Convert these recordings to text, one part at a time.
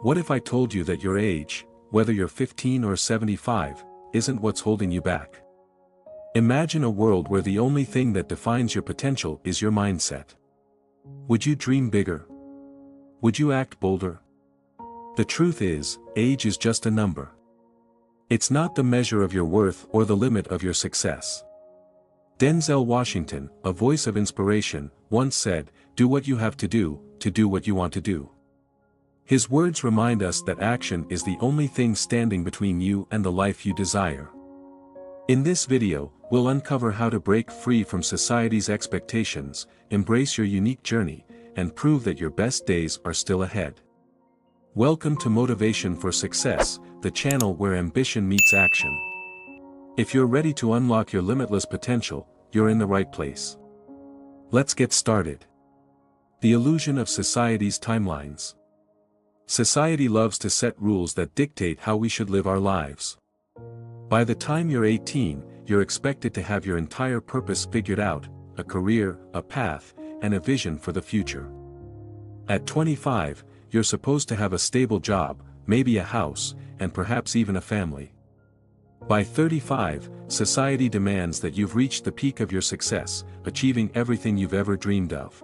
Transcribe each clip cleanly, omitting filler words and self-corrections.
What if I told you that your age, whether you're 15 or 75, isn't what's holding you back? Imagine a world where the only thing that defines your potential is your mindset. Would you dream bigger? Would you act bolder? The truth is, age is just a number. It's not the measure of your worth or the limit of your success. Denzel Washington, a voice of inspiration, once said, "Do what you have to do what you want to do." His words remind us that action is the only thing standing between you and the life you desire. In this video, we'll uncover how to break free from society's expectations, embrace your unique journey, and prove that your best days are still ahead. Welcome to Motivation for Success, the channel where ambition meets action. If you're ready to unlock your limitless potential, you're in the right place. Let's get started. The illusion of society's timelines. Society loves to set rules that dictate how we should live our lives. By the time you're 18, you're expected to have your entire purpose figured out, a career, a path, and a vision for the future. At 25, you're supposed to have a stable job, maybe a house, and perhaps even a family. By 35, society demands that you've reached the peak of your success, achieving everything you've ever dreamed of.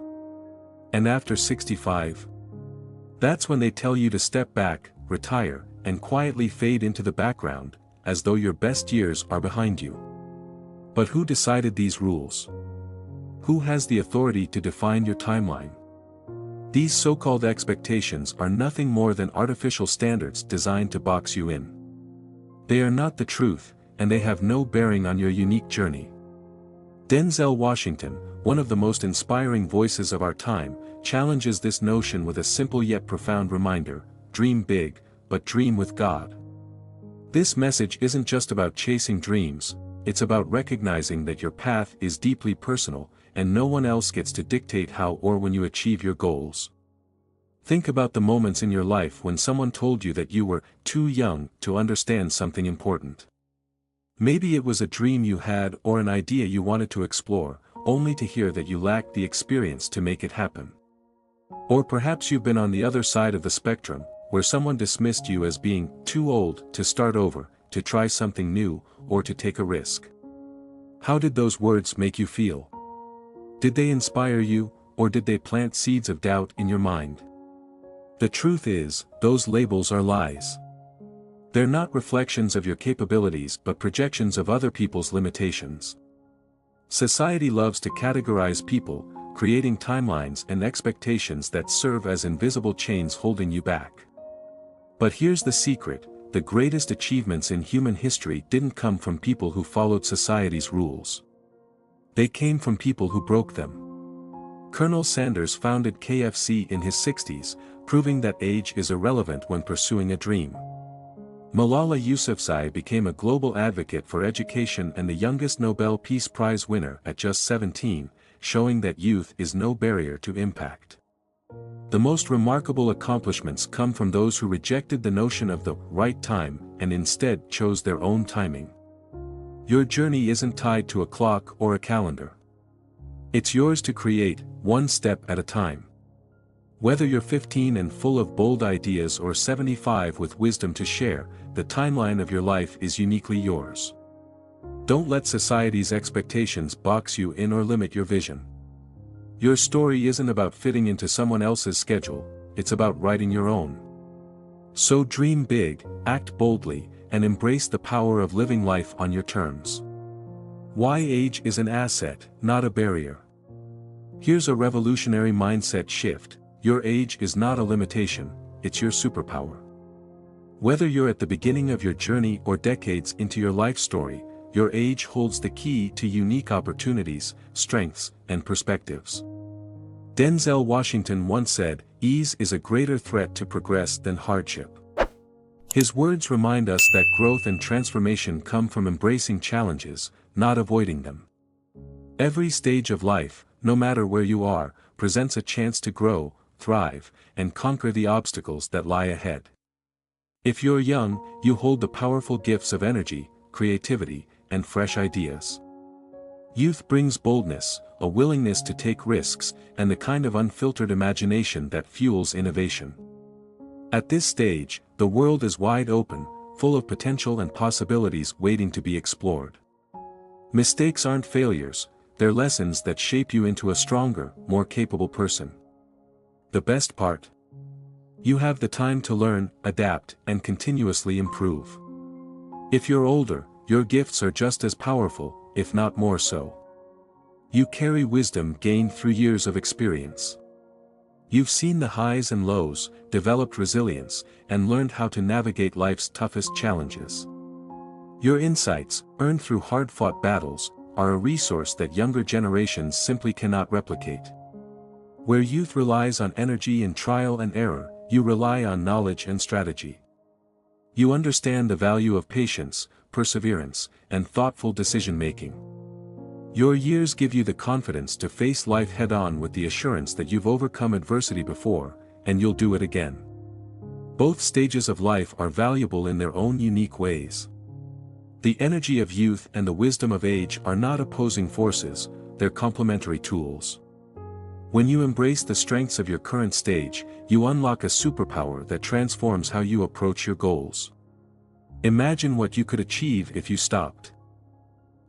And after 65, that's when they tell you to step back, retire, and quietly fade into the background, as though your best years are behind you. But who decided these rules? Who has the authority to define your timeline? These so-called expectations are nothing more than artificial standards designed to box you in. They are not the truth, and they have no bearing on your unique journey. Denzel Washington, one of the most inspiring voices of our time, challenges this notion with a simple yet profound reminder: dream big, but dream with God. This message isn't just about chasing dreams, it's about recognizing that your path is deeply personal, and no one else gets to dictate how or when you achieve your goals. Think about the moments in your life when someone told you that you were too young to understand something important. Maybe it was a dream you had or an idea you wanted to explore, only to hear that you lacked the experience to make it happen. Or perhaps you've been on the other side of the spectrum, where someone dismissed you as being too old to start over, to try something new, or to take a risk. How did those words make you feel? Did they inspire you, or did they plant seeds of doubt in your mind? The truth is, those labels are lies. They're not reflections of your capabilities but projections of other people's limitations. Society loves to categorize people, creating timelines and expectations that serve as invisible chains holding you back. But here's the secret: the greatest achievements in human history didn't come from people who followed society's rules. They came from people who broke them. Colonel Sanders founded KFC in his 60s, proving that age is irrelevant when pursuing a dream. Malala Yousafzai became a global advocate for education and the youngest Nobel Peace Prize winner at just 17, showing that youth is no barrier to impact. The most remarkable accomplishments come from those who rejected the notion of the right time and instead chose their own timing. Your journey isn't tied to a clock or a calendar. It's yours to create, one step at a time. Whether you're 15 and full of bold ideas or 75 with wisdom to share, the timeline of your life is uniquely yours. Don't let society's expectations box you in or limit your vision. Your story isn't about fitting into someone else's schedule, it's about writing your own. So dream big, act boldly, and embrace the power of living life on your terms. Why age is an asset, not a barrier. Here's a revolutionary mindset shift: your age is not a limitation, it's your superpower. Whether you're at the beginning of your journey or decades into your life story, your age holds the key to unique opportunities, strengths, and perspectives. Denzel Washington once said, "Ease is a greater threat to progress than hardship." His words remind us that growth and transformation come from embracing challenges, not avoiding them. Every stage of life, no matter where you are, presents a chance to grow, thrive, and conquer the obstacles that lie ahead. If you're young, you hold the powerful gifts of energy, creativity, and fresh ideas. Youth brings boldness, a willingness to take risks, and the kind of unfiltered imagination that fuels innovation. At this stage, the world is wide open, full of potential and possibilities waiting to be explored. Mistakes aren't failures, they're lessons that shape you into a stronger, more capable person. The best part? You have the time to learn, adapt, and continuously improve. If you're older, your gifts are just as powerful, if not more so. You carry wisdom gained through years of experience. You've seen the highs and lows, developed resilience, and learned how to navigate life's toughest challenges. Your insights, earned through hard-fought battles, are a resource that younger generations simply cannot replicate. Where youth relies on energy and trial and error, you rely on knowledge and strategy. You understand the value of patience, perseverance, and thoughtful decision-making. Your years give you the confidence to face life head-on with the assurance that you've overcome adversity before, and you'll do it again. Both stages of life are valuable in their own unique ways. The energy of youth and the wisdom of age are not opposing forces, they're complementary tools. When you embrace the strengths of your current stage, you unlock a superpower that transforms how you approach your goals. Imagine what you could achieve if you stopped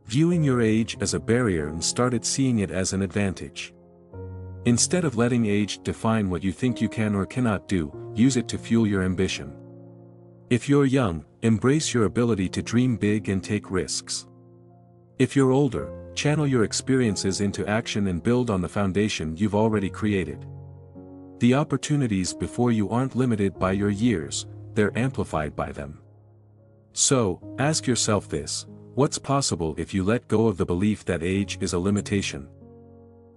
viewing your age as a barrier and started seeing it as an advantage. Instead of letting age define what you think you can or cannot do, use it to fuel your ambition. If you're young, embrace your ability to dream big and take risks. If you're older, channel your experiences into action and build on the foundation you've already created. The opportunities before you aren't limited by your years, they're amplified by them. So, ask yourself this: what's possible if you let go of the belief that age is a limitation?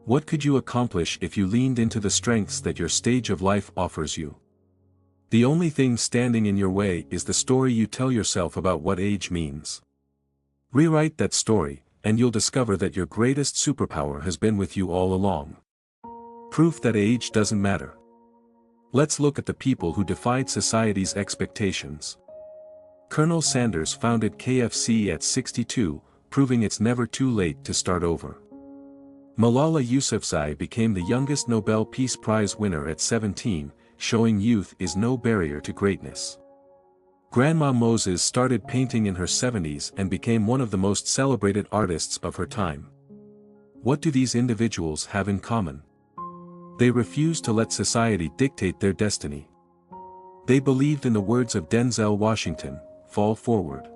What could you accomplish if you leaned into the strengths that your stage of life offers you? The only thing standing in your way is the story you tell yourself about what age means. Rewrite that story, and you'll discover that your greatest superpower has been with you all along. Proof that age doesn't matter. Let's look at the people who defied society's expectations. Colonel Sanders founded KFC at 62, proving it's never too late to start over. Malala Yousafzai became the youngest Nobel Peace Prize winner at 17, showing youth is no barrier to greatness. Grandma Moses started painting in her 70s and became one of the most celebrated artists of her time. What do these individuals have in common? They refused to let society dictate their destiny. They believed in the words of Denzel Washington: fall forward.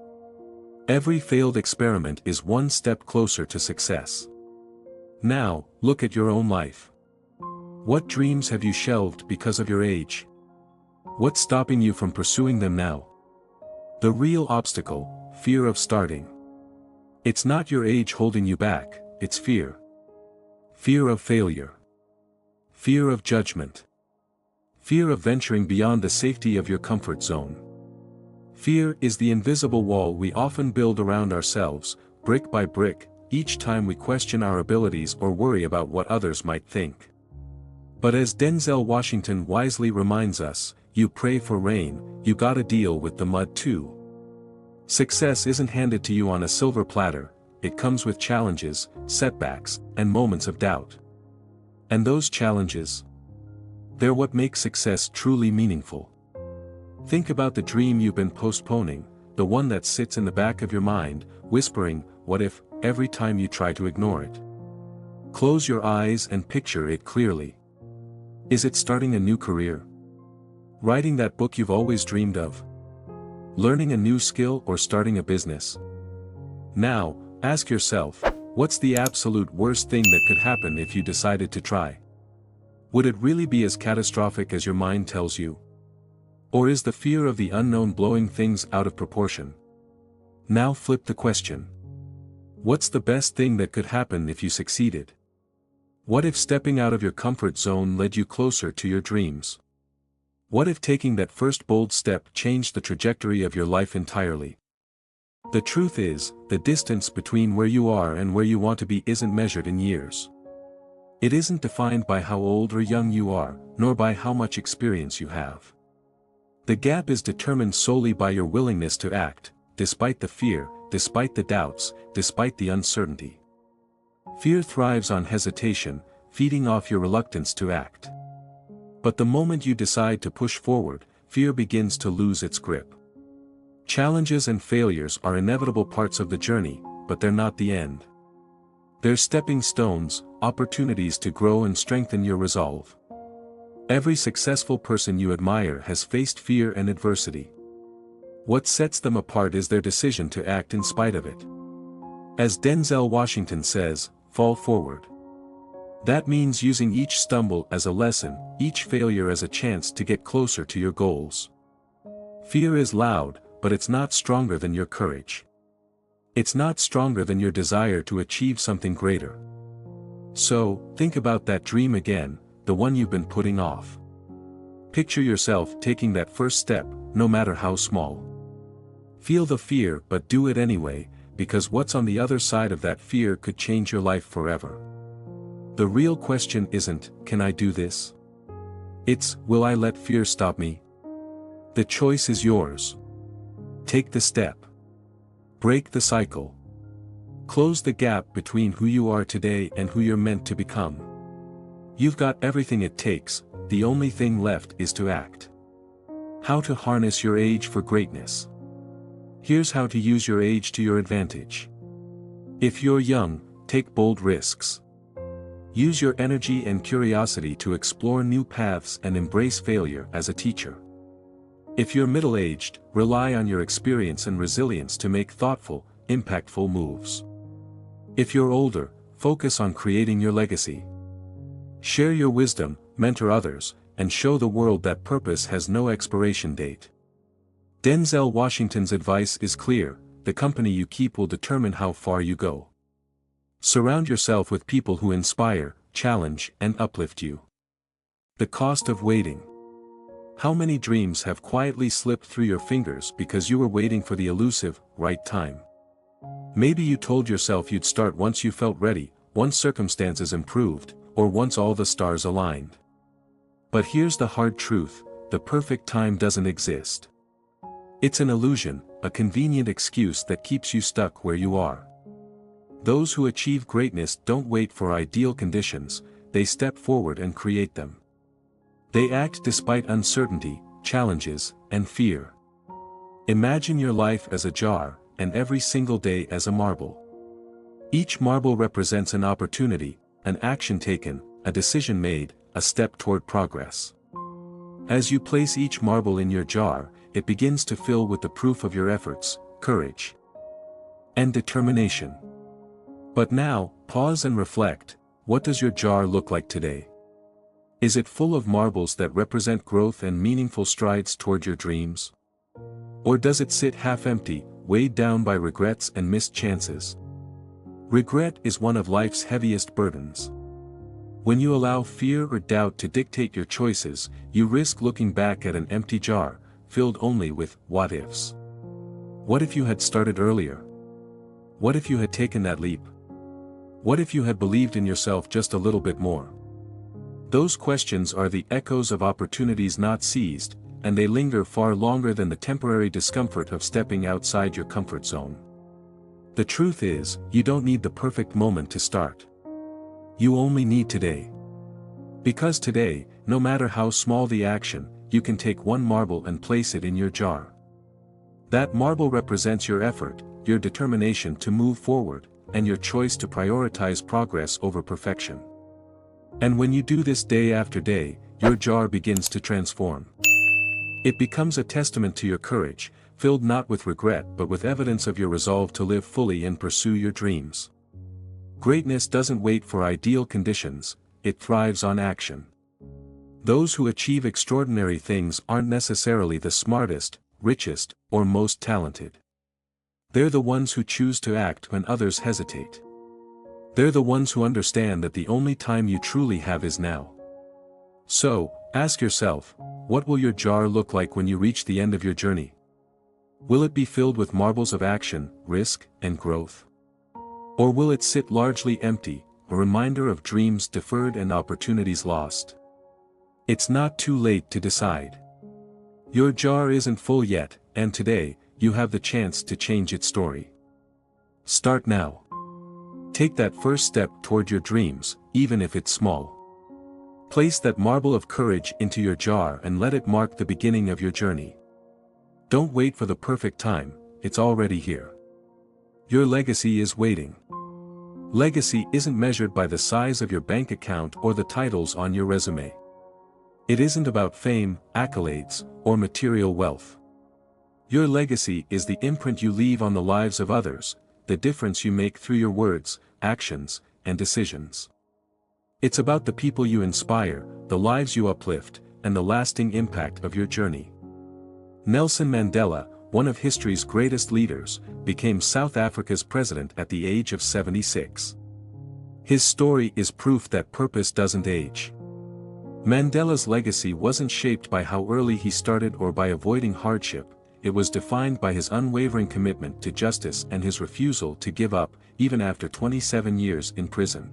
Every failed experiment is one step closer to success. Now, look at your own life. What dreams have you shelved because of your age? What's stopping you from pursuing them now? The real obstacle: fear of starting. It's not your age holding you back, it's fear. Fear of failure. Fear of judgment. Fear of venturing beyond the safety of your comfort zone. Fear is the invisible wall we often build around ourselves, brick by brick, each time we question our abilities or worry about what others might think. But as Denzel Washington wisely reminds us, you pray for rain, you gotta deal with the mud too. Success isn't handed to you on a silver platter, it comes with challenges, setbacks, and moments of doubt. And those challenges? They're what makes success truly meaningful. Think about the dream you've been postponing, the one that sits in the back of your mind, whispering, "What if," every time you try to ignore it. Close your eyes and picture it clearly. Is it starting a new career? Writing that book you've always dreamed of? Learning a new skill or starting a business? Now, ask yourself, what's the absolute worst thing that could happen if you decided to try? Would it really be as catastrophic as your mind tells you? Or is the fear of the unknown blowing things out of proportion? Now flip the question. What's the best thing that could happen if you succeeded? What if stepping out of your comfort zone led you closer to your dreams? What if taking that first bold step changed the trajectory of your life entirely? The truth is, the distance between where you are and where you want to be isn't measured in years. It isn't defined by how old or young you are, nor by how much experience you have. The gap is determined solely by your willingness to act, despite the fear, despite the doubts, despite the uncertainty. Fear thrives on hesitation, feeding off your reluctance to act. But the moment you decide to push forward, fear begins to lose its grip. Challenges and failures are inevitable parts of the journey, but they're not the end. They're stepping stones, opportunities to grow and strengthen your resolve. Every successful person you admire has faced fear and adversity. What sets them apart is their decision to act in spite of it. As Denzel Washington says, fall forward. That means using each stumble as a lesson, each failure as a chance to get closer to your goals. Fear is loud, but it's not stronger than your courage. It's not stronger than your desire to achieve something greater. So, think about that dream again, the one you've been putting off. Picture yourself taking that first step, no matter how small. Feel the fear, but do it anyway, because what's on the other side of that fear could change your life forever. The real question isn't, can I do this? It's, will I let fear stop me? The choice is yours. Take the step. Break the cycle. Close the gap between who you are today and who you're meant to become. You've got everything it takes, the only thing left is to act. How to harness your age for greatness. Here's how to use your age to your advantage. If you're young, take bold risks. Use your energy and curiosity to explore new paths and embrace failure as a teacher. If you're middle-aged, rely on your experience and resilience to make thoughtful, impactful moves. If you're older, focus on creating your legacy. Share your wisdom, mentor others, and show the world that purpose has no expiration date. Denzel Washington's advice is clear: the company you keep will determine how far you go. Surround yourself with people who inspire, challenge, and uplift you. The cost of waiting. How many dreams have quietly slipped through your fingers because you were waiting for the elusive, right time? Maybe you told yourself you'd start once you felt ready, once circumstances improved, or once all the stars aligned. But here's the hard truth: the perfect time doesn't exist. It's an illusion, a convenient excuse that keeps you stuck where you are. Those who achieve greatness don't wait for ideal conditions, they step forward and create them. They act despite uncertainty, challenges, and fear. Imagine your life as a jar, and every single day as a marble. Each marble represents an opportunity, an action taken, a decision made, a step toward progress. As you place each marble in your jar, it begins to fill with the proof of your efforts, courage, and determination. But now, pause and reflect: what does your jar look like today? Is it full of marbles that represent growth and meaningful strides toward your dreams? Or does it sit half empty, weighed down by regrets and missed chances? Regret is one of life's heaviest burdens. When you allow fear or doubt to dictate your choices, you risk looking back at an empty jar, filled only with what-ifs. What if you had started earlier? What if you had taken that leap? What if you had believed in yourself just a little bit more? Those questions are the echoes of opportunities not seized, and they linger far longer than the temporary discomfort of stepping outside your comfort zone. The truth is, you don't need the perfect moment to start. You only need today. Because today, no matter how small the action, you can take one marble and place it in your jar. That marble represents your effort, your determination to move forward, and your choice to prioritize progress over perfection. And when you do this day after day, your jar begins to transform. It becomes a testament to your courage, filled not with regret but with evidence of your resolve to live fully and pursue your dreams. Greatness doesn't wait for ideal conditions, it thrives on action. Those who achieve extraordinary things aren't necessarily the smartest, richest, or most talented. They're the ones who choose to act when others hesitate. They're the ones who understand that the only time you truly have is now. So, ask yourself, what will your jar look like when you reach the end of your journey? Will it be filled with marbles of action, risk, and growth? Or will it sit largely empty, a reminder of dreams deferred and opportunities lost? It's not too late to decide. Your jar isn't full yet, and today, you have the chance to change its story. Start now. Take that first step toward your dreams, even if it's small. Place that marble of courage into your jar and let it mark the beginning of your journey. Don't wait for the perfect time, it's already here. Your legacy is waiting. Legacy isn't measured by the size of your bank account or the titles on your resume. It isn't about fame, accolades, or material wealth. Your legacy is the imprint you leave on the lives of others, the difference you make through your words, actions, and decisions. It's about the people you inspire, the lives you uplift, and the lasting impact of your journey. Nelson Mandela, one of history's greatest leaders, became South Africa's president at the age of 76. His story is proof that purpose doesn't age. Mandela's legacy wasn't shaped by how early he started or by avoiding hardship, it was defined by his unwavering commitment to justice and his refusal to give up, even after 27 years in prison.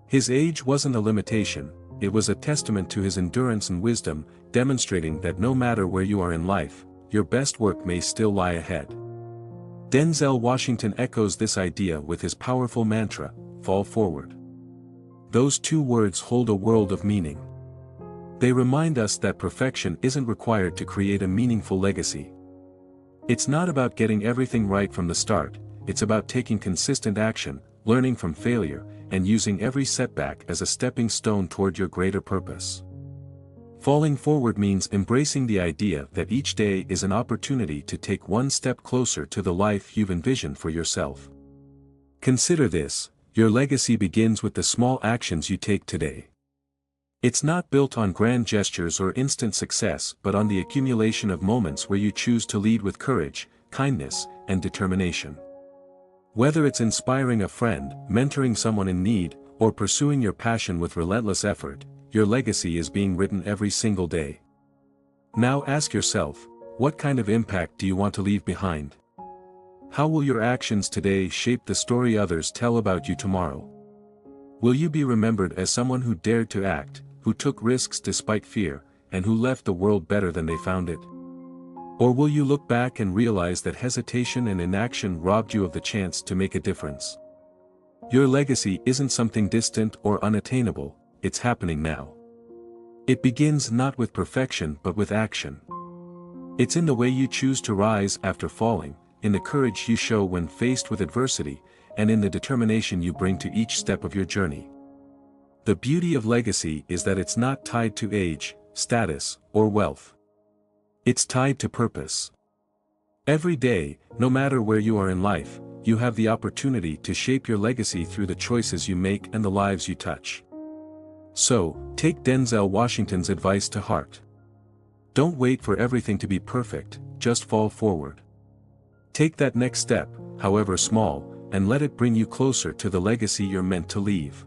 His age wasn't a limitation, it was a testament to his endurance and wisdom, demonstrating that no matter where you are in life, your best work may still lie ahead. Denzel Washington echoes this idea with his powerful mantra, "Fall forward." Those two words hold a world of meaning. They remind us that perfection isn't required to create a meaningful legacy. It's not about getting everything right from the start, it's about taking consistent action, learning from failure, and using every setback as a stepping stone toward your greater purpose. Falling forward means embracing the idea that each day is an opportunity to take one step closer to the life you've envisioned for yourself. Consider this, your legacy begins with the small actions you take today. It's not built on grand gestures or instant success but on the accumulation of moments where you choose to lead with courage, kindness, and determination. Whether it's inspiring a friend, mentoring someone in need, or pursuing your passion with relentless effort, your legacy is being written every single day. Now ask yourself, what kind of impact do you want to leave behind? How will your actions today shape the story others tell about you tomorrow? Will you be remembered as someone who dared to act, who took risks despite fear, and who left the world better than they found it? Or will you look back and realize that hesitation and inaction robbed you of the chance to make a difference? Your legacy isn't something distant or unattainable, it's happening now. It begins not with perfection but with action. It's in the way you choose to rise after falling, in the courage you show when faced with adversity, and in the determination you bring to each step of your journey. The beauty of legacy is that it's not tied to age, status, or wealth. It's tied to purpose. Every day, no matter where you are in life, you have the opportunity to shape your legacy through the choices you make and the lives you touch. So, take Denzel Washington's advice to heart. Don't wait for everything to be perfect, just fall forward. Take that next step, however small, and let it bring you closer to the legacy you're meant to leave.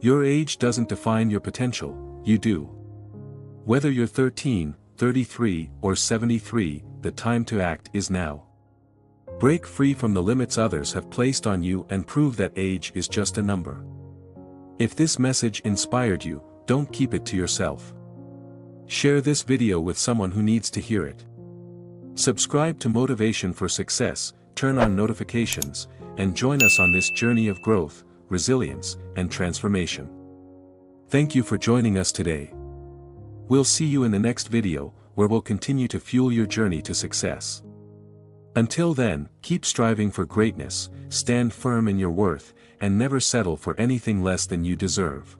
Your age doesn't define your potential, you do. Whether you're 13, 33, or 73, the time to act is now. Break free from the limits others have placed on you and prove that age is just a number. If this message inspired you, don't keep it to yourself. Share this video with someone who needs to hear it. Subscribe to Motivation for Success, turn on notifications, and join us on this journey of growth, resilience, and transformation. Thank you for joining us today. We'll see you in the next video, where we'll continue to fuel your journey to success. Until then, keep striving for greatness, stand firm in your worth, and never settle for anything less than you deserve.